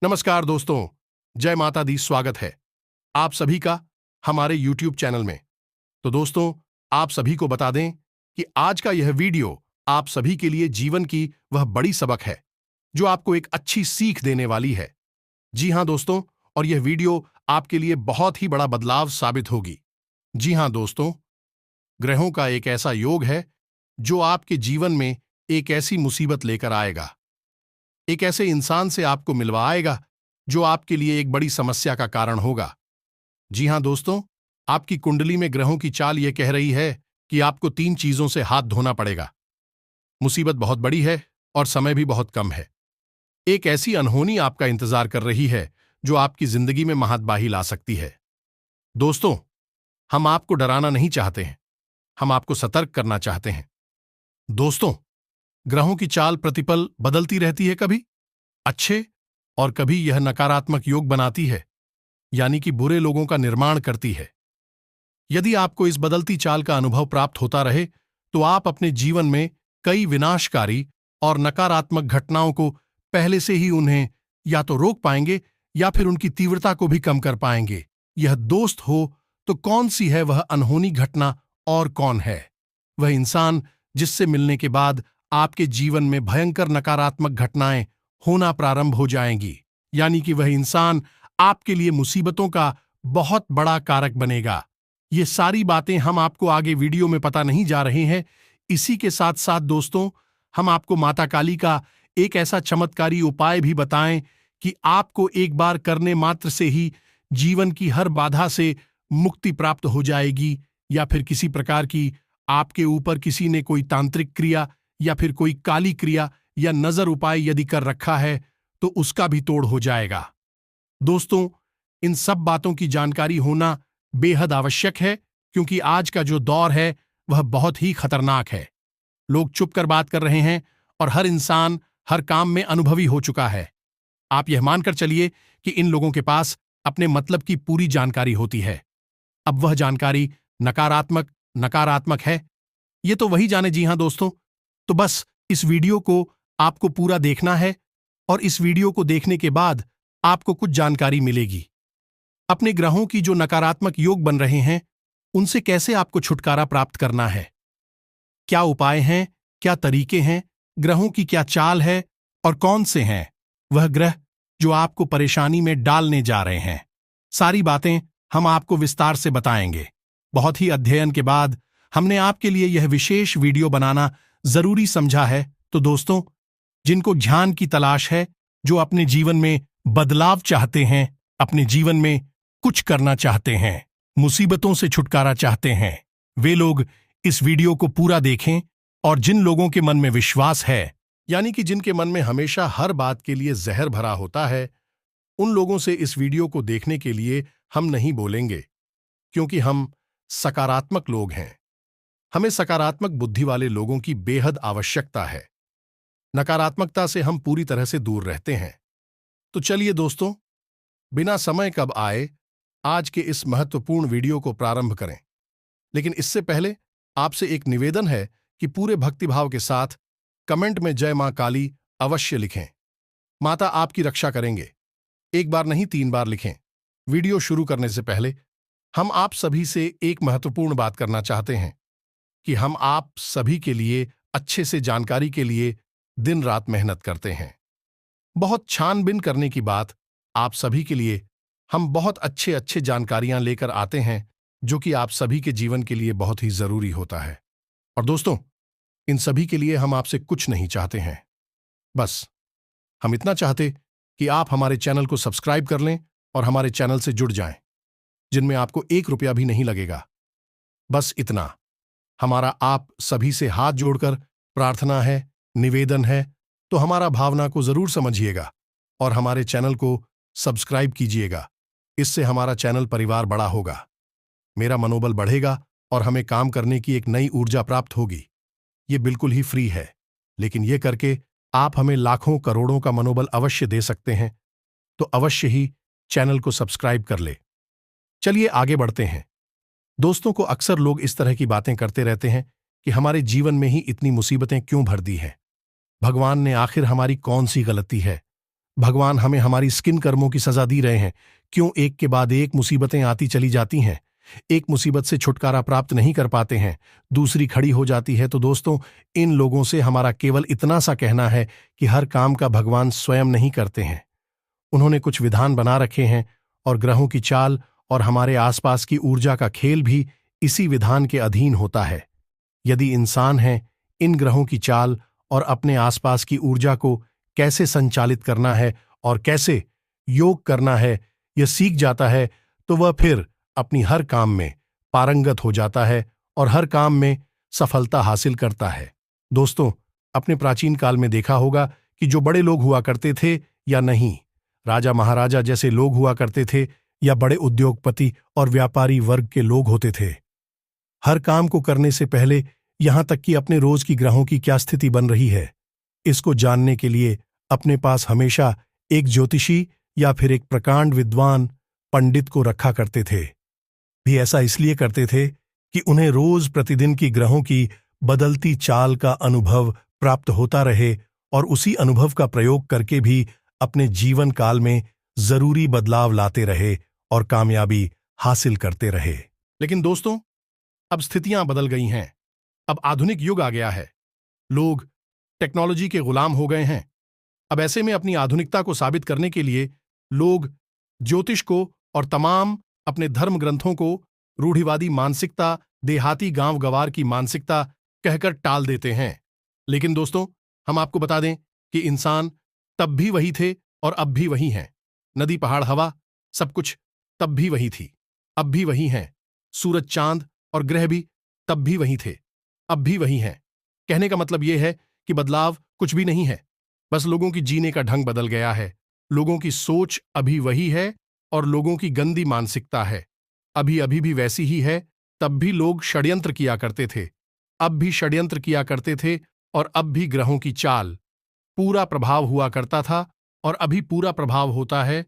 नमस्कार दोस्तों, जय माता दी। स्वागत है आप सभी का हमारे YouTube चैनल में। तो दोस्तों, आप सभी को बता दें कि आज का यह वीडियो आप सभी के लिए जीवन की वह बड़ी सबक है जो आपको एक अच्छी सीख देने वाली है। जी हां दोस्तों, और यह वीडियो आपके लिए बहुत ही बड़ा बदलाव साबित होगी। जी हां दोस्तों, ग्रहों का एक ऐसा योग है जो आपके जीवन में एक ऐसी मुसीबत लेकर आएगा, एक ऐसे इंसान से आपको मिलवाएगा जो आपके लिए एक बड़ी समस्या का कारण होगा। जी हां दोस्तों, आपकी कुंडली में ग्रहों की चाल यह कह रही है कि आपको 3 चीजों से हाथ धोना पड़ेगा। मुसीबत बहुत बड़ी है और समय भी बहुत कम है। एक ऐसी अनहोनी आपका इंतजार कर रही है जो आपकी जिंदगी में महातबाही ला सकती है। दोस्तों, हम आपको डराना नहीं चाहते हैं, हम आपको सतर्क करना चाहते हैं। दोस्तों, ग्रहों की चाल प्रतिपल बदलती रहती है, कभी अच्छे और कभी यह नकारात्मक योग बनाती है, यानी कि बुरे लोगों का निर्माण करती है। यदि आपको इस बदलती चाल का अनुभव प्राप्त होता रहे तो आप अपने जीवन में कई विनाशकारी और नकारात्मक घटनाओं को पहले से ही उन्हें या तो रोक पाएंगे या फिर उनकी तीव्रता को भी कम कर पाएंगे। यह दोस्त हो तो कौन सी है वह अनहोनी घटना और कौन है वह इंसान जिससे मिलने के बाद आपके जीवन में भयंकर नकारात्मक घटनाएं होना प्रारंभ हो जाएंगी, यानी कि वह इंसान आपके लिए मुसीबतों का बहुत बड़ा कारक बनेगा। ये सारी बातें हम आपको आगे वीडियो में पता नहीं जा रहे हैं। इसी के साथ साथ दोस्तों, हम आपको माता काली का एक ऐसा चमत्कारी उपाय भी बताएं कि आपको एक बार करने मात्र से ही जीवन की हर बाधा से मुक्ति प्राप्त हो जाएगी, या फिर किसी प्रकार की आपके ऊपर किसी ने कोई तांत्रिक क्रिया या फिर कोई काली क्रिया या नजर उपाय यदि कर रखा है तो उसका भी तोड़ हो जाएगा। दोस्तों, इन सब बातों की जानकारी होना बेहद आवश्यक है, क्योंकि आज का जो दौर है वह बहुत ही खतरनाक है। लोग चुप कर बात कर रहे हैं और हर इंसान हर काम में अनुभवी हो चुका है। आप यह मानकर चलिए कि इन लोगों के पास अपने मतलब की पूरी जानकारी होती है। अब वह जानकारी नकारात्मक है, ये तो वही जाने। जी हां दोस्तों, तो बस इस वीडियो को आपको पूरा देखना है और इस वीडियो को देखने के बाद आपको कुछ जानकारी मिलेगी। अपने ग्रहों की जो नकारात्मक योग बन रहे हैं उनसे कैसे आपको छुटकारा प्राप्त करना है, क्या उपाय हैं, क्या तरीके हैं, ग्रहों की क्या चाल है और कौन से हैं वह ग्रह जो आपको परेशानी में डालने जा रहे हैं। सारी बातें हम आपको विस्तार से बताएंगे। बहुत ही अध्ययन के बाद हमने आपके लिए यह विशेष वीडियो बनाना जरूरी समझा है। तो दोस्तों, जिनको ज्ञान की तलाश है, जो अपने जीवन में बदलाव चाहते हैं, अपने जीवन में कुछ करना चाहते हैं, मुसीबतों से छुटकारा चाहते हैं, वे लोग इस वीडियो को पूरा देखें। और जिन लोगों के मन में विश्वास है, यानी कि जिनके मन में हमेशा हर बात के लिए जहर भरा होता है, उन लोगों से इस वीडियो को देखने के लिए हम नहीं बोलेंगे, क्योंकि हम सकारात्मक लोग हैं। हमें सकारात्मक बुद्धि वाले लोगों की बेहद आवश्यकता है। नकारात्मकता से हम पूरी तरह से दूर रहते हैं। तो चलिए दोस्तों, बिना समय कब आए आज के इस महत्वपूर्ण वीडियो को प्रारंभ करें। लेकिन इससे पहले आपसे एक निवेदन है कि पूरे भक्तिभाव के साथ कमेंट में जय मां काली अवश्य लिखें। माता आपकी रक्षा करेंगे। एक बार नहीं 3 बार लिखें। वीडियो शुरू करने से पहले हम आप सभी से एक महत्वपूर्ण बात करना चाहते हैं कि हम आप सभी के लिए अच्छे से जानकारी के लिए दिन रात मेहनत करते हैं। बहुत छानबीन करने की बात आप सभी के लिए हम बहुत अच्छे जानकारियां लेकर आते हैं, जो कि आप सभी के जीवन के लिए बहुत ही जरूरी होता है। और दोस्तों, इन सभी के लिए हम आपसे कुछ नहीं चाहते हैं, बस हम इतना चाहते कि आप हमारे चैनल को सब्सक्राइब कर लें और हमारे चैनल से जुड़ जाएं, जिनमें आपको 1 रुपया भी नहीं लगेगा। बस इतना हमारा आप सभी से हाथ जोड़कर प्रार्थना है, निवेदन है। तो हमारा भावना को जरूर समझिएगा और हमारे चैनल को सब्सक्राइब कीजिएगा। इससे हमारा चैनल परिवार बड़ा होगा, मेरा मनोबल बढ़ेगा और हमें काम करने की एक नई ऊर्जा प्राप्त होगी। ये बिल्कुल ही फ्री है, लेकिन ये करके आप हमें लाखों करोड़ों का मनोबल अवश्य दे सकते हैं। तो अवश्य ही चैनल को सब्सक्राइब कर ले। चलिए आगे बढ़ते हैं। दोस्तों को अक्सर लोग इस तरह की बातें करते रहते हैं कि हमारे जीवन में ही इतनी मुसीबतें क्यों भर दी हैं, भगवान ने आखिर हमारी कौन सी गलती है भगवान हमें हमारी स्किन कर्मों की सजा दी रहे हैं। क्यों एक के बाद एक मुसीबतें आती चली जाती हैं? एक मुसीबत से छुटकारा प्राप्त नहीं कर पाते हैं, दूसरी खड़ी हो जाती है। तो दोस्तों, इन लोगों से हमारा केवल इतना सा कहना है कि हर काम का भगवान स्वयं नहीं करते हैं। उन्होंने कुछ विधान बना रखे हैं और ग्रहों की चाल और हमारे आसपास की ऊर्जा का खेल भी इसी विधान के अधीन होता है। यदि इंसान है, इन ग्रहों की चाल और अपने आसपास की ऊर्जा को कैसे संचालित करना है और कैसे योग करना है, यह सीख जाता है, तो वह फिर अपनी हर काम में पारंगत हो जाता है और हर काम में सफलता हासिल करता है। दोस्तों, अपने प्राचीन काल में देखा होगा कि जो बड़े लोग हुआ करते थे या नहीं, राजा महाराजा जैसे लोग हुआ करते थे या बड़े उद्योगपति और व्यापारी वर्ग के लोग होते थे, हर काम को करने से पहले यहां तक कि अपने रोज की ग्रहों की क्या स्थिति बन रही है, इसको जानने के लिए अपने पास हमेशा एक ज्योतिषी या फिर एक प्रकांड विद्वान पंडित को रखा करते थे। भी ऐसा इसलिए करते थे कि उन्हें रोज प्रतिदिन की ग्रहों की बदलती चाल का अनुभव प्राप्त होता रहे और उसी अनुभव का प्रयोग करके भी अपने जीवन काल में जरूरी बदलाव लाते रहे और कामयाबी हासिल करते रहे। लेकिन दोस्तों, अब स्थितियां बदल गई हैं। अब आधुनिक युग आ गया है। लोग टेक्नोलॉजी के गुलाम हो गए हैं। अब ऐसे में अपनी आधुनिकता को साबित करने के लिए लोग ज्योतिष को और तमाम अपने धर्म ग्रंथों को रूढ़िवादी मानसिकता, देहाती गांव गवार की मानसिकता कहकर टाल देते हैं। लेकिन दोस्तों, हम आपको बता दें कि इंसान तब भी वही थे और अब भी वही हैं। नदी, पहाड़, हवा, सब कुछ तब भी वही थी, अब भी वही हैं। सूरज, चांद और ग्रह भी तब भी वही थे, अब भी वही हैं। कहने का मतलब यह है कि बदलाव कुछ भी नहीं है, बस लोगों की जीने का ढंग बदल गया है। लोगों की सोच अभी वही है और लोगों की गंदी मानसिकता है अभी अभी भी वैसी ही है। तब भी लोग षड्यंत्र किया करते थे, अब भी षड्यंत्र किया करते थे और अब भी ग्रहों की चाल पूरा प्रभाव हुआ करता था और अभी पूरा प्रभाव होता है।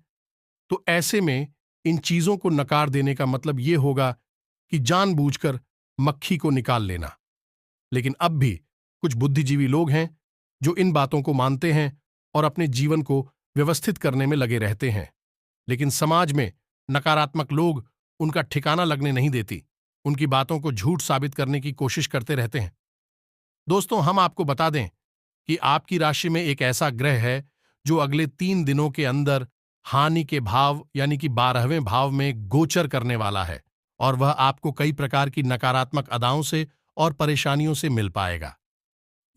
तो ऐसे में इन चीजों को नकार देने का मतलब ये होगा कि जानबूझकर मक्खी को निकाल लेना। लेकिन अब भी कुछ बुद्धिजीवी लोग हैं जो इन बातों को मानते हैं और अपने जीवन को व्यवस्थित करने में लगे रहते हैं। लेकिन समाज में नकारात्मक लोग उनका ठिकाना लगने नहीं देती, उनकी बातों को झूठ साबित करने की कोशिश करते रहते हैं। दोस्तों, हम आपको बता दें कि आपकी राशि में एक ऐसा ग्रह है जो अगले 3 दिनों के अंदर हानि के भाव यानी कि 12वें भाव में गोचर करने वाला है और वह आपको कई प्रकार की नकारात्मक अदाओं से और परेशानियों से मिल पाएगा।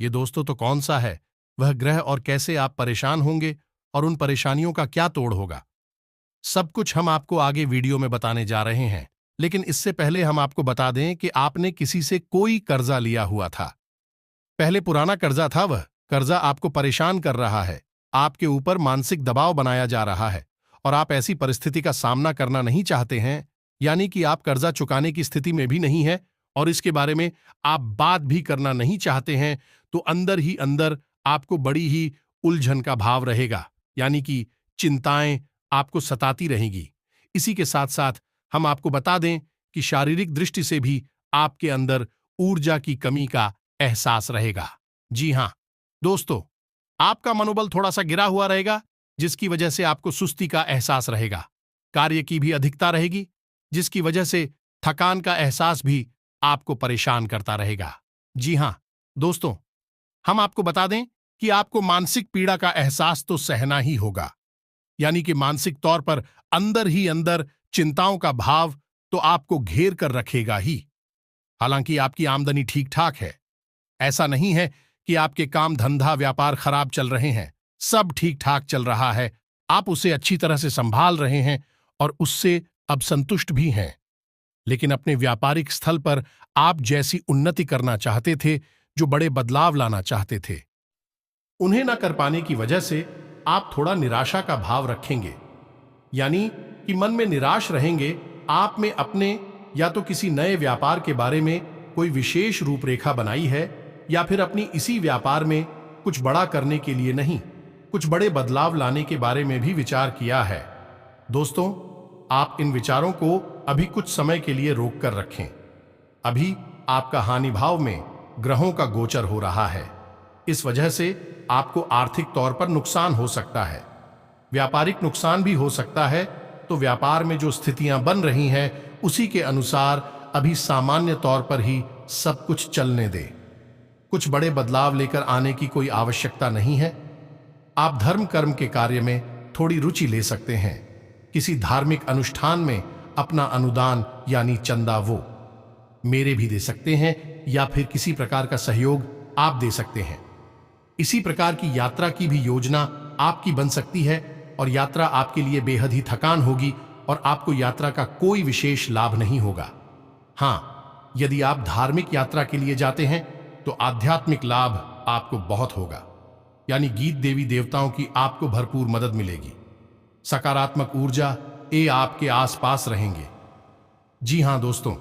ये दोस्तों तो कौन सा है वह ग्रह और कैसे आप परेशान होंगे और उन परेशानियों का क्या तोड़ होगा, सब कुछ हम आपको आगे वीडियो में बताने जा रहे हैं। लेकिन इससे पहले हम आपको बता दें कि आपने किसी से कोई कर्जा लिया हुआ था। पहले पुराना कर्जा था, वह कर्जा आपको परेशान कर रहा है, आपके ऊपर मानसिक दबाव बनाया जा रहा है और आप ऐसी परिस्थिति का सामना करना नहीं चाहते हैं, यानी कि आप कर्जा चुकाने की स्थिति में भी नहीं है और इसके बारे में आप बात भी करना नहीं चाहते हैं। तो अंदर ही अंदर आपको बड़ी ही उलझन का भाव रहेगा, यानी कि चिंताएं आपको सताती रहेंगी। इसी के साथ साथ हम आपको बता दें कि शारीरिक दृष्टि से भी आपके अंदर ऊर्जा की कमी का एहसास रहेगा। जी हां दोस्तों, आपका मनोबल थोड़ा सा गिरा हुआ रहेगा, जिसकी वजह से आपको सुस्ती का एहसास रहेगा। कार्य की भी अधिकता रहेगी, जिसकी वजह से थकान का एहसास भी आपको परेशान करता रहेगा। जी हां दोस्तों, हम आपको बता दें कि आपको मानसिक पीड़ा का एहसास तो सहना ही होगा, यानी कि मानसिक तौर पर अंदर ही अंदर चिंताओं का भाव तो आपको घेर कर रखेगा ही। हालांकि आपकी आमदनी ठीक ठाक है, ऐसा नहीं है कि आपके काम धंधा व्यापार खराब चल रहे हैं, सब ठीक ठाक चल रहा है, आप उसे अच्छी तरह से संभाल रहे हैं और उससे अब संतुष्ट भी हैं। लेकिन अपने व्यापारिक स्थल पर आप जैसी उन्नति करना चाहते थे, जो बड़े बदलाव लाना चाहते थे, उन्हें न कर पाने की वजह से आप थोड़ा निराशा का भाव रखेंगे, यानी कि मन में निराश रहेंगे। आप में अपने या तो किसी नए व्यापार के बारे में कोई विशेष रूपरेखा बनाई है या फिर अपनी इसी व्यापार में कुछ बड़ा करने के लिए नहीं, कुछ बड़े बदलाव लाने के बारे में भी विचार किया है। दोस्तों, आप इन विचारों को अभी कुछ समय के लिए रोक कर रखें। अभी आपका हानि भाव में ग्रहों का गोचर हो रहा है, इस वजह से आपको आर्थिक तौर पर नुकसान हो सकता है। व्यापारिक नुकसान भी हो सकता है, तो व्यापार में जो स्थितियां बन रही हैं उसी के अनुसार अभी सामान्य तौर पर ही सब कुछ चलने दें। कुछ बड़े बदलाव लेकर आने की कोई आवश्यकता नहीं है। आप धर्म कर्म के कार्य में थोड़ी रुचि ले सकते हैं। किसी धार्मिक अनुष्ठान में अपना अनुदान यानी चंदा वो मेरे भी दे सकते हैं, या फिर किसी प्रकार का सहयोग आप दे सकते हैं। इसी प्रकार की यात्रा की भी योजना आपकी बन सकती है, और यात्रा आपके लिए बेहद ही थकान होगी और आपको यात्रा का कोई विशेष लाभ नहीं होगा। हाँ, यदि आप धार्मिक यात्रा के लिए जाते हैं तो आध्यात्मिक लाभ आपको बहुत होगा, यानी गीत देवी देवताओं की आपको भरपूर मदद मिलेगी। सकारात्मक ऊर्जा आपके आसपास रहेंगे। जी हां दोस्तों,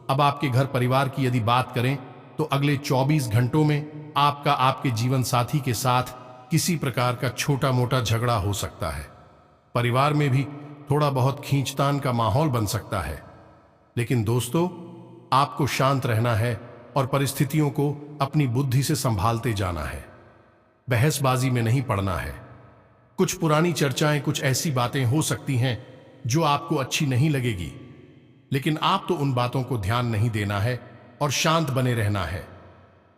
अब आपके घर परिवार की यदि बात करें तो अगले 24 घंटों में आपका आपके जीवन साथी के साथ किसी प्रकार का छोटा मोटा झगड़ा हो सकता है। परिवार में भी थोड़ा बहुत खींचतान का माहौल बन सकता है। लेकिन दोस्तों, आपको शांत रहना है और परिस्थितियों को अपनी बुद्धि से संभालते जाना है। बहसबाजी में नहीं पड़ना है। कुछ पुरानी चर्चाएं, कुछ ऐसी बातें हो सकती हैं जो आपको अच्छी नहीं लगेगी, लेकिन आप तो उन बातों को ध्यान नहीं देना है और शांत बने रहना है।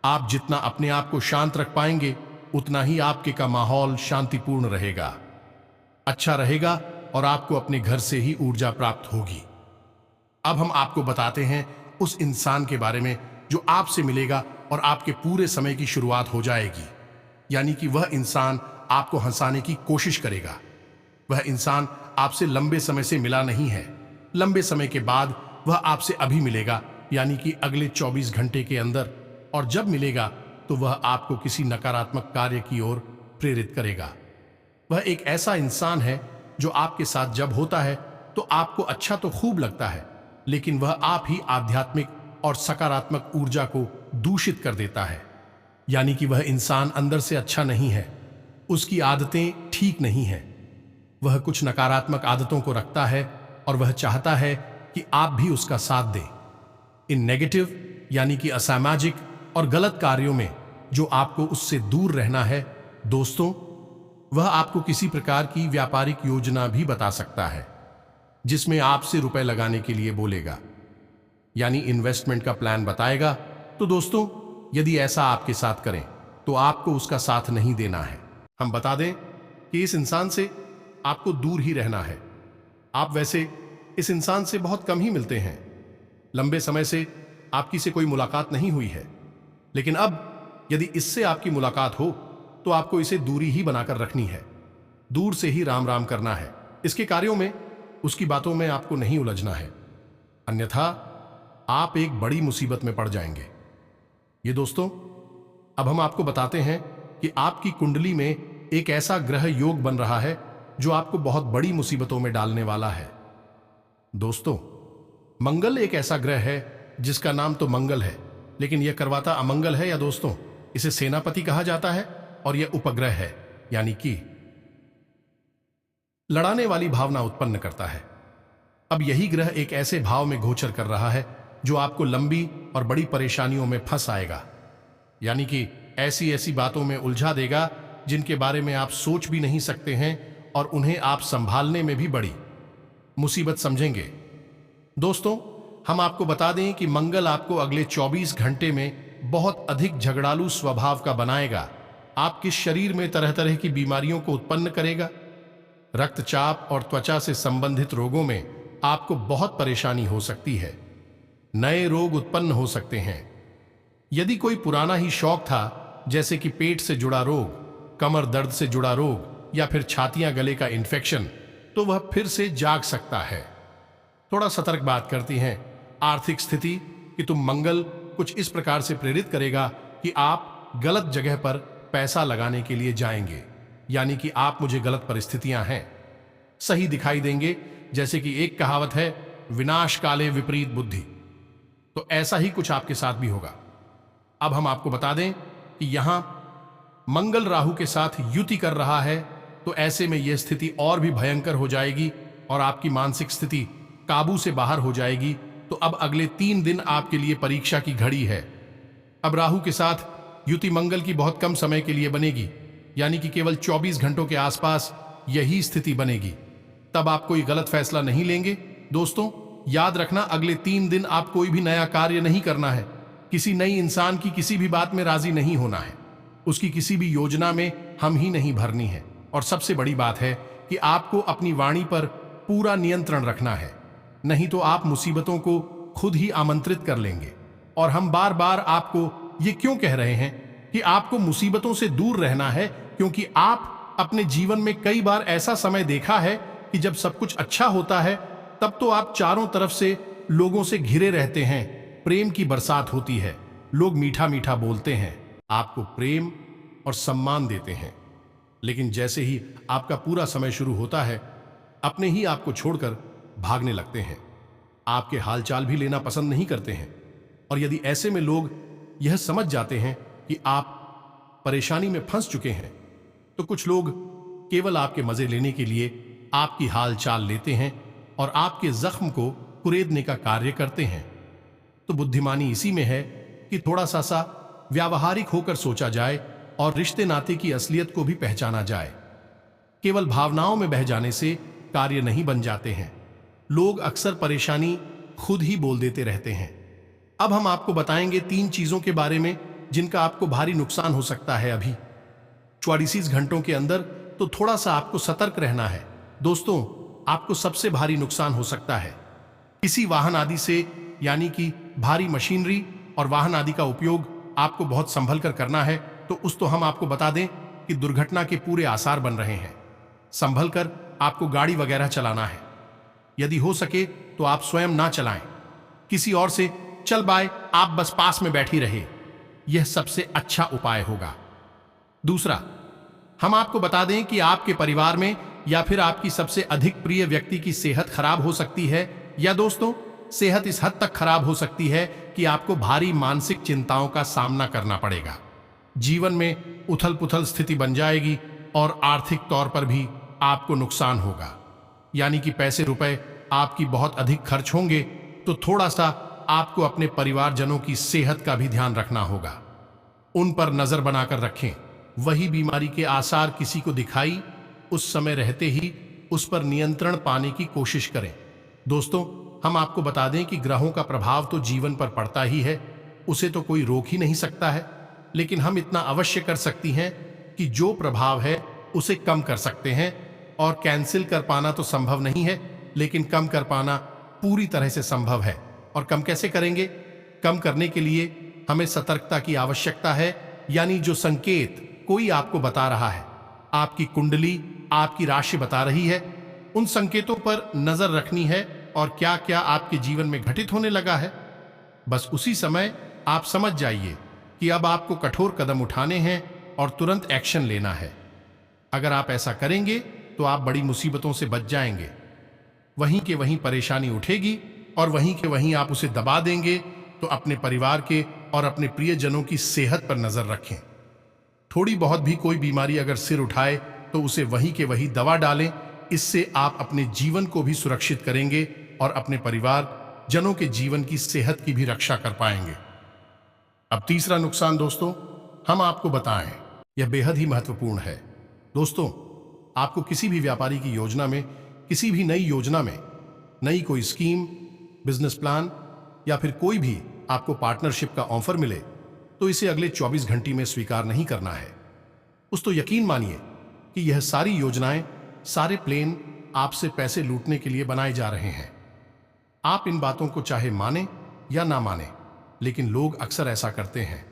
आप जितना अपने आप को शांत रख पाएंगे उतना ही आपके का माहौल शांतिपूर्ण रहेगा, अच्छा रहेगा, और आपको अपने घर से ही ऊर्जा प्राप्त होगी। अब हम आपको बताते हैं उस इंसान के बारे में जो आपसे मिलेगा और आपके पूरे समय की शुरुआत हो जाएगी। यानी कि वह इंसान आपको हंसाने की कोशिश करेगा। वह इंसान आपसे लंबे समय से मिला नहीं है। लंबे समय के बाद वह आपसे अभी मिलेगा, यानी कि अगले 24 घंटे के अंदर, और जब मिलेगा तो वह आपको किसी नकारात्मक कार्य की ओर प्रेरित करेगा। वह एक ऐसा इंसान है जो आपके साथ जब होता है तो आपको अच्छा तो खूब लगता है, लेकिन वह आप ही आध्यात्मिक और सकारात्मक ऊर्जा को दूषित कर देता है। यानी कि वह इंसान अंदर से अच्छा नहीं है, उसकी आदतें ठीक नहीं हैं। वह कुछ नकारात्मक आदतों को रखता है और वह चाहता है कि आप भी उसका साथ दें। इन नेगेटिव यानी कि असामाजिक और गलत कार्यों में जो आपको उससे दूर रहना है दोस्तों, वह आपको किसी प्रकार की व्यापारिक योजना भी बता सकता है जिसमें आपसे रुपए लगाने के लिए बोलेगा, यानी इन्वेस्टमेंट का प्लान बताएगा। तो दोस्तों, यदि ऐसा आपके साथ करें तो आपको उसका साथ नहीं देना है। हम बता दें कि इस इंसान से आपको दूर ही रहना है। आप वैसे इस इंसान से बहुत कम ही मिलते हैं। लंबे समय से आपकी से कोई मुलाकात नहीं हुई है, लेकिन अब यदि इससे आपकी मुलाकात हो तो आपको इसे दूरी ही बनाकर रखनी है। दूर से ही राम राम करना है। इसके कार्यों में, उसकी बातों में आपको नहीं उलझना है, अन्यथा आप एक बड़ी मुसीबत में पड़ जाएंगे। ये दोस्तों, अब हम आपको बताते हैं कि आपकी कुंडली में एक ऐसा ग्रह योग बन रहा है जो आपको बहुत बड़ी मुसीबतों में डालने वाला है। दोस्तों, मंगल एक ऐसा ग्रह है जिसका नाम तो मंगल है, लेकिन यह करवाता अमंगल है। या दोस्तों, इसे सेनापति कहा जाता है और यह उपग्रह है, यानी कि लड़ाने वाली भावना उत्पन्न करता है। अब यही ग्रह एक ऐसे भाव में गोचर कर रहा है जो आपको लंबी और बड़ी परेशानियों में फंस आएगा, यानी कि ऐसी ऐसी बातों में उलझा देगा जिनके बारे में आप सोच भी नहीं सकते हैं, और उन्हें आप संभालने में भी बड़ी मुसीबत समझेंगे। दोस्तों, हम आपको बता दें कि मंगल आपको अगले 24 घंटे में बहुत अधिक झगड़ालू स्वभाव का बनाएगा। आपके शरीर में तरह तरह की बीमारियों को उत्पन्न करेगा। रक्तचाप और त्वचा से संबंधित रोगों में आपको बहुत परेशानी हो सकती है। नए रोग उत्पन्न हो सकते हैं। यदि कोई पुराना ही शौक था, जैसे कि पेट से जुड़ा रोग, कमर दर्द से जुड़ा रोग, या फिर छातियां गले का इन्फेक्शन, तो वह फिर से जाग सकता है। थोड़ा सतर्क बात करती हैं आर्थिक स्थिति कि तुम मंगल कुछ इस प्रकार से प्रेरित करेगा कि आप गलत जगह पर पैसा लगाने के लिए जाएंगे, यानी कि आप मुझे गलत परिस्थितियां हैं सही दिखाई देंगे। जैसे कि एक कहावत है, विनाश काले विपरीत बुद्धि, तो ऐसा ही कुछ आपके साथ भी होगा। अब हम आपको बता दें कि यहां मंगल राहु के साथ युति कर रहा है, तो ऐसे में यह स्थिति और भी भयंकर हो जाएगी और आपकी मानसिक स्थिति काबू से बाहर हो जाएगी। तो अब अगले 3 दिन आपके लिए परीक्षा की घड़ी है। अब राहु के साथ युति मंगल की बहुत कम समय के लिए बनेगी, यानी कि केवल 24 घंटों के आसपास यही स्थिति बनेगी। तब आप कोई गलत फैसला नहीं लेंगे। दोस्तों, याद रखना, अगले 3 दिन आप कोई भी नया कार्य नहीं करना है। किसी नई इंसान की किसी भी बात में राजी नहीं होना है। उसकी किसी भी योजना में हम ही नहीं भरनी है। और सबसे बड़ी बात है कि आपको अपनी वाणी पर पूरा नियंत्रण रखना है, नहीं तो आप मुसीबतों को खुद ही आमंत्रित कर लेंगे। और हम बार बार आपको ये क्यों कह रहे हैं कि आपको मुसीबतों से दूर रहना है, क्योंकि आप अपने जीवन में कई बार ऐसा समय देखा है कि जब सब कुछ अच्छा होता है तब तो आप चारों तरफ से लोगों से घिरे रहते हैं, प्रेम की बरसात होती है, लोग मीठा मीठा बोलते हैं, आपको प्रेम और सम्मान देते हैं। लेकिन जैसे ही आपका पूरा समय शुरू होता है, अपने ही आपको छोड़कर भागने लगते हैं, आपके हालचाल भी लेना पसंद नहीं करते हैं। और यदि ऐसे में लोग यह समझ जाते हैं कि आप परेशानी में फंस चुके हैं, तो कुछ लोग केवल आपके मजे लेने के लिए आपकी हालचाल लेते हैं और आपके जख्म को कुरेदने का कार्य करते हैं। तो बुद्धिमानी इसी में है कि थोड़ा सा व्यावहारिक होकर सोचा जाए और रिश्ते नाते की असलियत को भी पहचाना जाए। केवल भावनाओं में बह जाने से कार्य नहीं बन जाते हैं। लोग अक्सर परेशानी खुद ही बोल देते रहते हैं। अब हम आपको बताएंगे 3 चीजों के बारे में जिनका आपको भारी नुकसान हो सकता है अभी 24 घंटों के अंदर। तो थोड़ा सा आपको सतर्क रहना है। दोस्तों, आपको सबसे भारी नुकसान हो सकता है किसी वाहन आदि से, यानी कि भारी मशीनरी और वाहन आदि का उपयोग आपको बहुत संभल कर करना है। तो हम आपको बता दें कि दुर्घटना के पूरे आसार बन रहे हैं। संभल कर आपको गाड़ी वगैरह चलाना है। यदि हो सके तो आप स्वयं ना चलाएं, किसी और से चल बाय, आप बस पास में बैठी रहे, यह सबसे अच्छा उपाय होगा। दूसरा, हम आपको बता दें कि आपके परिवार में या फिर आपकी सबसे अधिक प्रिय व्यक्ति की सेहत खराब हो सकती है, या दोस्तों, सेहत इस हद तक खराब हो सकती है कि आपको भारी मानसिक चिंताओं का सामना करना पड़ेगा। जीवन में उथल पुथल स्थिति बन जाएगी और आर्थिक तौर पर भी आपको नुकसान होगा, यानी कि पैसे रुपए आपकी बहुत अधिक खर्च होंगे। तो थोड़ा सा आपको अपने परिवारजनों की सेहत का भी ध्यान रखना होगा। उन पर नजर बनाकर रखें। वही बीमारी के आसार किसी को दिखाई, उस समय रहते ही उस पर नियंत्रण पाने की कोशिश करें। दोस्तों, हम आपको बता दें कि ग्रहों का प्रभाव तो जीवन पर पड़ता ही है, उसे तो कोई रोक ही नहीं सकता है। लेकिन हम इतना अवश्य कर सकती हैं कि जो प्रभाव है उसे कम कर सकते हैं। और कैंसिल कर पाना तो संभव नहीं है, लेकिन कम कर पाना पूरी तरह से संभव है। और कम कैसे करेंगे? कम करने के लिए हमें सतर्कता की आवश्यकता है, यानी जो संकेत कोई आपको बता रहा है, आपकी कुंडली, आपकी राशि बता रही है, उन संकेतों पर नजर रखनी है। और क्या क्या आपके जीवन में घटित होने लगा है, बस उसी समय आप समझ जाइए कि अब आपको कठोर कदम उठाने हैं और तुरंत एक्शन लेना है। अगर आप ऐसा करेंगे तो आप बड़ी मुसीबतों से बच जाएंगे। वहीं के वहीं परेशानी उठेगी और वहीं के वहीं आप उसे दबा देंगे। तो अपने परिवार के और अपने प्रियजनों की सेहत पर नजर रखें। थोड़ी बहुत भी कोई बीमारी अगर सिर उठाए तो उसे वहीं के वहीं दवा डालें। इससे आप अपने जीवन को भी सुरक्षित करेंगे और अपने परिवार जनों के जीवन की सेहत की भी रक्षा कर पाएंगे। अब तीसरा नुकसान दोस्तों हम आपको बताएं, यह बेहद ही महत्वपूर्ण है। दोस्तों, आपको किसी भी व्यापारी की योजना में, किसी भी नई योजना में, नई कोई स्कीम, बिजनेस प्लान या फिर कोई भी आपको पार्टनरशिप का ऑफर मिले तो इसे अगले 24 घंटे में स्वीकार नहीं करना है। उस तो यकीन मानिए कि यह सारी योजनाएं, सारे प्लान आपसे पैसे लूटने के लिए बनाए जा रहे हैं। आप इन बातों को चाहे माने या ना माने, लेकिन लोग अक्सर ऐसा करते हैं।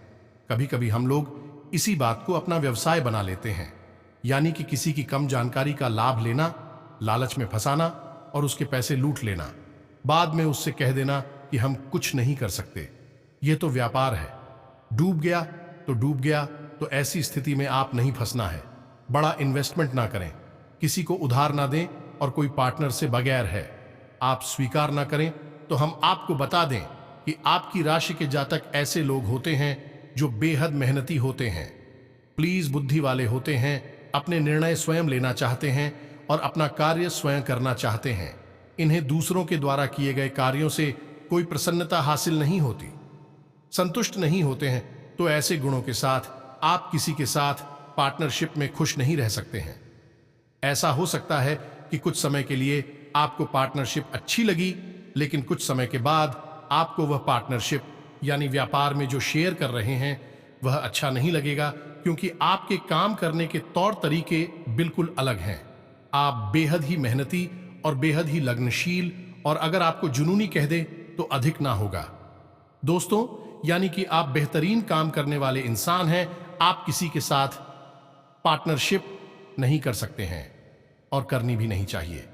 कभी कभी हम लोग इसी बात को अपना व्यवसाय बना लेते हैं, यानी कि किसी की कम जानकारी का लाभ लेना, लालच में फंसाना और उसके पैसे लूट लेना, बाद में उससे कह देना कि हम कुछ नहीं कर सकते। यह तो व्यापार है, डूब गया तो डूब गया। तो ऐसी स्थिति में आप नहीं फंसना है। बड़ा इन्वेस्टमेंट ना करें, किसी को उधार ना दें और कोई पार्टनर से बगैर है आप स्वीकार ना करें। तो हम आपको बता दें कि आपकी राशि के जातक ऐसे लोग होते हैं जो बेहद मेहनती होते हैं, प्लीज बुद्धि वाले होते हैं, अपने निर्णय स्वयं लेना चाहते हैं और अपना कार्य स्वयं करना चाहते हैं। इन्हें दूसरों के द्वारा किए गए कार्यों से कोई प्रसन्नता हासिल नहीं होती, संतुष्ट नहीं होते हैं। तो ऐसे गुणों के साथ आप किसी के साथ पार्टनरशिप में खुश नहीं रह सकते हैं। ऐसा हो सकता है कि कुछ समय के लिए आपको पार्टनरशिप अच्छी लगी, लेकिन कुछ समय के बाद आपको वह पार्टनरशिप यानी व्यापार में जो शेयर कर रहे हैं वह अच्छा नहीं लगेगा, क्योंकि आपके काम करने के तौर तरीके बिल्कुल अलग हैं। आप बेहद ही मेहनती और बेहद ही लगनशील, और अगर आपको जुनूनी कह दे तो अधिक ना होगा। दोस्तों, यानी कि आप बेहतरीन काम करने वाले इंसान हैं। आप किसी के साथ पार्टनरशिप नहीं कर सकते हैं और करनी भी नहीं चाहिए।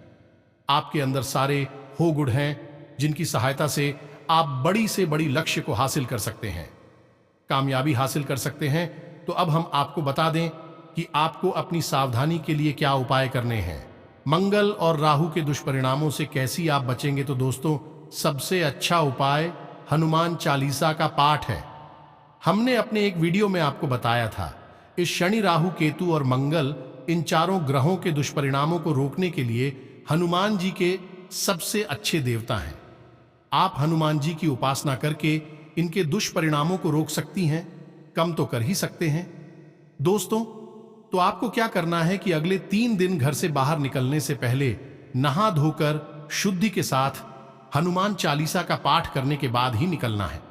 आपके अंदर सारे हो गुण हैं जिनकी सहायता से आप बड़ी से बड़ी लक्ष्य को हासिल कर सकते हैं, कामयाबी हासिल कर सकते हैं। तो अब हम आपको बता दें कि आपको अपनी सावधानी के लिए क्या उपाय करने हैं। मंगल और राहु के दुष्परिणामों से कैसे आप बचेंगे? तो दोस्तों, सबसे अच्छा उपाय हनुमान चालीसा का पाठ है। हमने अपने एक वीडियो में आपको बताया था, इस शनि, राहु, केतु और मंगल, इन चारों ग्रहों के दुष्परिणामों को रोकने के लिए हनुमान जी के सबसे अच्छे देवता हैं। आप हनुमान जी की उपासना करके इनके दुष्परिणामों को रोक सकती हैं, कम तो कर ही सकते हैं। दोस्तों, तो आपको क्या करना है कि अगले 3 दिन घर से बाहर निकलने से पहले नहा धोकर शुद्धि के साथ हनुमान चालीसा का पाठ करने के बाद ही निकलना है।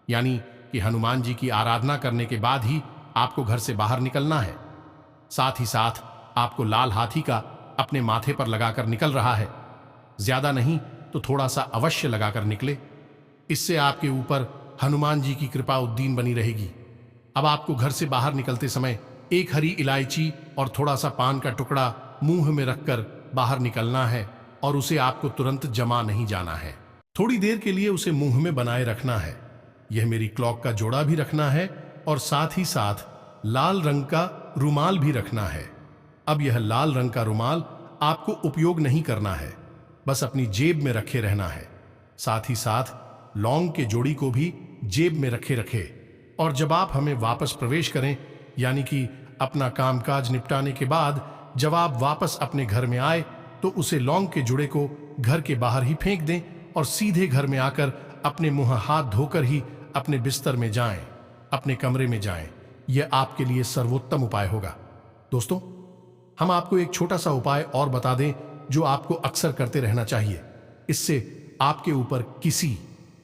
यानी कि हनुमान जी की आराधना करने के बाद ही आपको घर से बाहर निकलना है। साथ ही साथ आपको लाल हाथी का अपने माथे पर लगाकर निकल रहा है। ज्यादा नहीं तो थोड़ा सा अवश्य लगाकर निकले। इससे आपके ऊपर हनुमान जी की कृपा उद्दीन बनी रहेगी। अब आपको घर से बाहर निकलते समय एक हरी इलायची और थोड़ा सा पान का टुकड़ा मुंह में रखकर बाहर निकलना है, और उसे आपको तुरंत जमा नहीं जाना है। थोड़ी देर के लिए उसे मुंह में बनाए रखना है। यह मेरी क्लॉक का जोड़ा भी रखना है, और साथ ही साथ लाल रंग का रुमाल भी रखना है। अब यह लाल रंग का रुमाल आपको उपयोग नहीं करना है, बस अपनी जेब में रखे रहना है। साथ ही साथ लौंग के जोड़ी को भी जेब में रखे। और जब आप हमें वापस प्रवेश करें, यानी कि अपना कामकाज निपटाने के बाद जब आप वापस अपने घर में आए, तो उसे लौंग के जुड़े को घर के बाहर ही फेंक दें और सीधे घर में आकर अपने मुंह हाथ धोकर ही अपने बिस्तर में जाएं, अपने कमरे में जाएं। यह आपके लिए सर्वोत्तम उपाय होगा। दोस्तों, हम आपको एक छोटा सा उपाय और बता दें जो आपको अक्सर करते रहना चाहिए। इससे आपके ऊपर किसी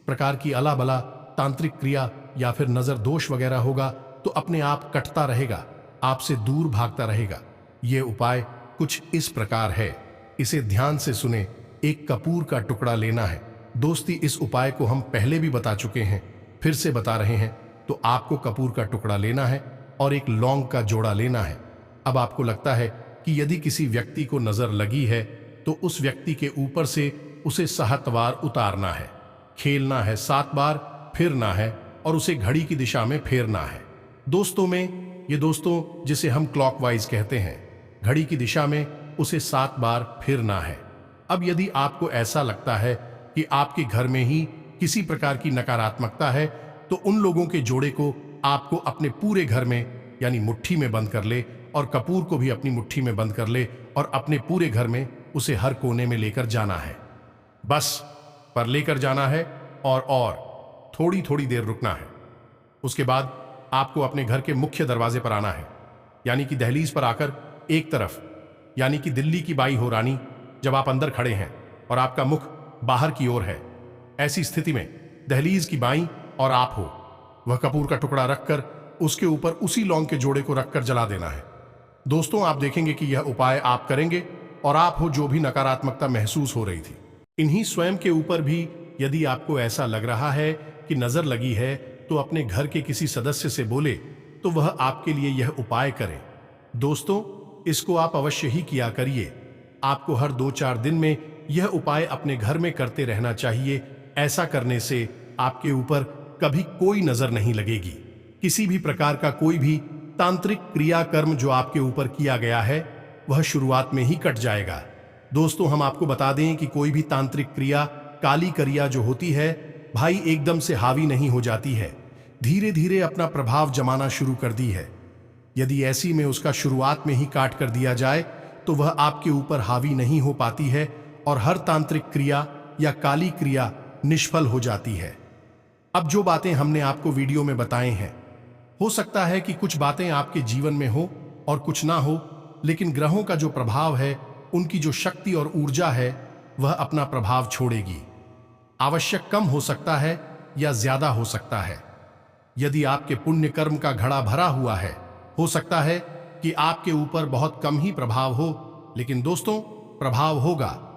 प्रकार की अला बला तांत्रिक क्रिया या फिर नजर दोष वगैरह होगा तो अपने आप कटता रहेगा, आपसे दूर भागता रहेगा। यह उपाय कुछ इस प्रकार है, इसे ध्यान से सुने। एक कपूर का टुकड़ा लेना है। दोस्ती, इस उपाय को हम पहले भी बता चुके हैं, फिर से बता रहे हैं। तो आपको कपूर का टुकड़ा लेना है और एक लौंग का जोड़ा लेना है। अब आपको लगता है कि यदि किसी व्यक्ति को नजर लगी है तो उस व्यक्ति के ऊपर से उसे 7 बार उतारना है, खेलना है, 7 बार फिरना है और उसे घड़ी की दिशा में फेरना है। दोस्तों में ये दोस्तों जिसे हम क्लॉकवाइज कहते हैं, घड़ी की दिशा में उसे 7 बार फिरना है। अब यदि आपको ऐसा लगता है कि आपके घर में ही किसी प्रकार की नकारात्मकता है, तो उन लोगों के जोड़े को आपको अपने पूरे घर में यानी मुट्ठी में बंद कर ले, और कपूर को भी अपनी मुट्ठी में बंद कर ले और अपने पूरे घर में उसे हर कोने में लेकर जाना है। बस पर लेकर जाना है और थोड़ी थोड़ी देर रुकना है। उसके बाद आपको अपने घर के मुख्य दरवाजे पर आना है, यानी कि दहलीज पर आकर एक तरफ, यानी कि दिल्ली की बाई हो रानी, जब आप अंदर खड़े हैं और आपका मुख बाहर की ओर है, ऐसी स्थिति में दहलीज की बाई और आप हो, वह कपूर का टुकड़ा रखकर उसके ऊपर उसी लौंग के जोड़े को रखकर जला देना है। दोस्तों, आप देखेंगे कि यह उपाय आप करेंगे और आप हो जो भी नकारात्मकता महसूस हो रही थी, इन्हीं स्वयं के ऊपर भी यदि आपको ऐसा लग रहा है कि नजर लगी है, तो अपने घर के किसी सदस्य से बोले तो वह आपके लिए यह उपाय करे। दोस्तों, इसको आप अवश्य ही किया करिए। आपको हर 2-4 दिन में यह उपाय अपने घर में करते रहना चाहिए। ऐसा करने से आपके ऊपर कभी कोई नजर नहीं लगेगी। किसी भी प्रकार का कोई भी तांत्रिक क्रियाकर्म जो आपके ऊपर किया गया है वह शुरुआत में ही कट जाएगा। दोस्तों, हम आपको बता दें कि कोई भी तांत्रिक क्रिया, काली क्रिया जो होती है भाई, एकदम से हावी नहीं हो जाती है, धीरे धीरे अपना प्रभाव जमाना शुरू कर दी है। यदि ऐसी में उसका शुरुआत में ही काट कर दिया जाए तो वह आपके ऊपर हावी नहीं हो पाती है और हर तांत्रिक क्रिया या काली क्रिया निष्फल हो जाती है। अब जो बातें हमने आपको वीडियो में बताए हैं, हो सकता है कि कुछ बातें आपके जीवन में हो और कुछ ना हो, लेकिन ग्रहों का जो प्रभाव है, उनकी जो शक्ति और ऊर्जा है, वह अपना प्रभाव छोड़ेगी। आवश्यक कम हो सकता है या ज्यादा हो सकता है। यदि आपके पुण्य कर्म का घड़ा भरा हुआ है, हो सकता है कि आपके ऊपर बहुत कम ही प्रभाव हो, लेकिन दोस्तों, प्रभाव होगा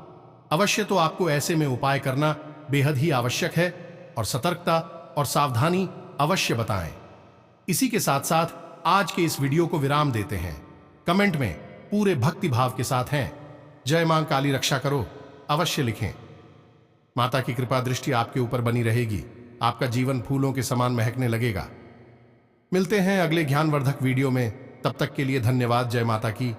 अवश्य। तो आपको ऐसे में उपाय करना बेहद ही आवश्यक है और सतर्कता और सावधानी अवश्य बताएं। इसी के साथ साथ आज के इस वीडियो को विराम देते हैं। कमेंट में पूरे भक्ति भाव के साथ हैं जय मां काली रक्षा करो अवश्य लिखें। माता की कृपा दृष्टि आपके ऊपर बनी रहेगी। आपका जीवन फूलों के समान महकने लगेगा। मिलते हैं अगले ज्ञानवर्धक वीडियो में। तब तक के लिए धन्यवाद। जय माता की।